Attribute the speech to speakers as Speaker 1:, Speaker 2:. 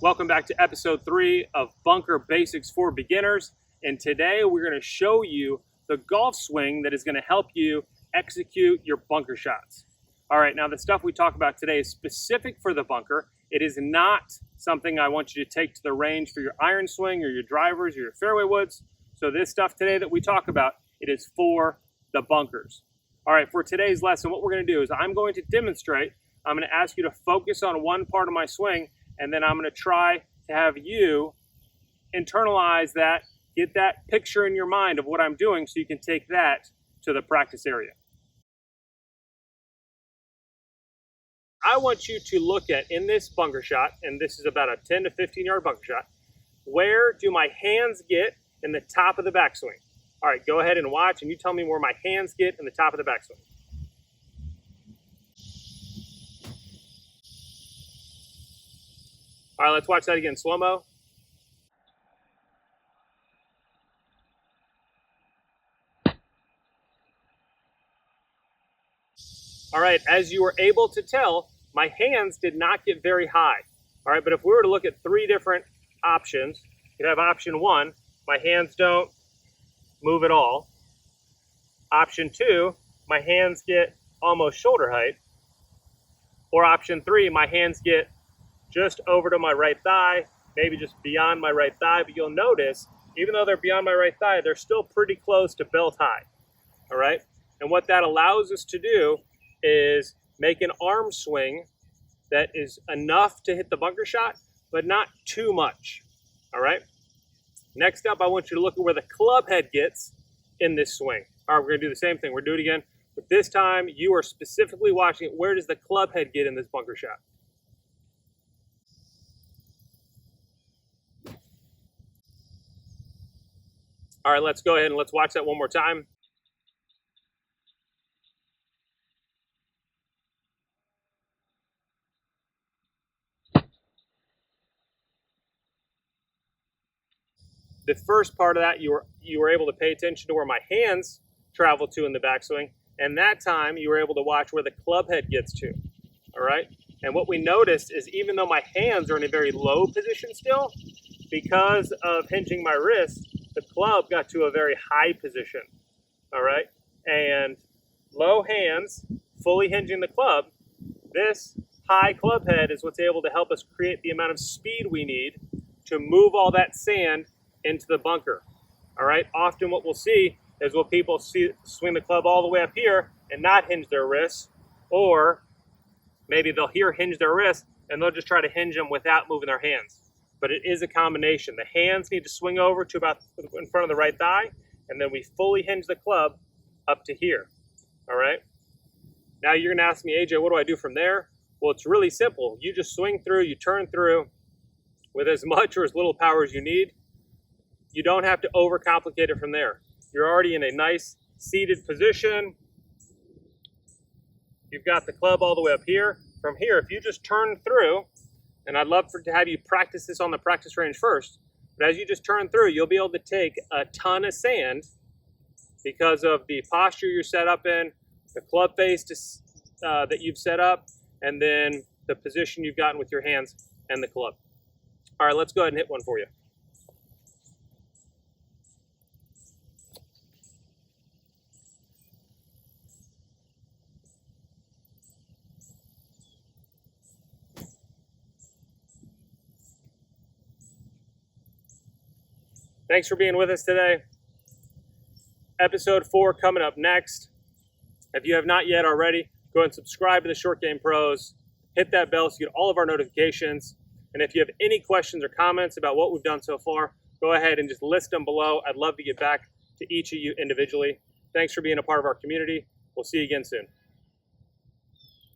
Speaker 1: Welcome back to episode 3 of Bunker Basics for Beginners. And today we're going to show you the golf swing that is going to help you execute your bunker shots. All right, now the stuff we talk about today is specific for the bunker. It is not something I want you to take to the range for your iron swing or your drivers or your fairway woods. So this stuff today that we talk about, it is for the bunkers. All right, for today's lesson, what we're going to do is I'm going to demonstrate. I'm going to ask you to focus on one part of my swing, and then I'm going to try to have you internalize that, get that picture in your mind of what I'm doing so you can take that to the practice area. I want you to look at, in this bunker shot, and this is about a 10 to 15 yard bunker shot, where do my hands get in the top of the backswing? All right, go ahead and watch, and you tell me where my hands get in the top of the backswing. All right, let's watch that again, slow-mo. All right, as you were able to tell, my hands did not get very high. All right, but if we were to look at 3 different options, you'd have option 1, my hands don't move at all. Option 2, my hands get almost shoulder height. Or option 3, my hands get just over to my right thigh, maybe just beyond my right thigh, but you'll notice, even though they're beyond my right thigh, they're still pretty close to belt high, all right? And what that allows us to do is make an arm swing that is enough to hit the bunker shot, but not too much, all right? Next up, I want you to look at where the club head gets in this swing. All right, we're gonna do the same thing. We're doing it again, but this time you are specifically watching where does the club head get in this bunker shot. All right, let's go ahead and let's watch that one more time. The first part of that, you were able to pay attention to where my hands travel to in the backswing, and that time you were able to watch where the club head gets to, all right? And what we noticed is even though my hands are in a very low position still, because of hinging my wrist, the club got to a very high position, all right? And low hands, fully hinging the club, this high club head is what's able to help us create the amount of speed we need to move all that sand into the bunker, all right? Often what we'll see is what people swing the club all the way up here and not hinge their wrists, or maybe they'll hinge their wrists and they'll just try to hinge them without moving their hands. But it is a combination. The hands need to swing over to about in front of the right thigh, and then we fully hinge the club up to here, all right? Now you're gonna ask me, AJ, what do I do from there? Well, it's really simple. You just swing through, you turn through with as much or as little power as you need. You don't have to overcomplicate it from there. You're already in a nice seated position. You've got the club all the way up here. From here, if you just turn through, and I'd love to have you practice this on the practice range first, but as you just turn through, you'll be able to take a ton of sand because of the posture you're set up in, the club face that you've set up, and then the position you've gotten with your hands and the club. All right, let's go ahead and hit one for you. Thanks for being with us today. Episode 4 coming up next. If you have not yet already, go ahead and subscribe to the Short Game Pros. Hit that bell so you get all of our notifications. And if you have any questions or comments about what we've done so far, go ahead and just list them below. I'd love to get back to each of you individually. Thanks for being a part of our community. We'll see you again soon.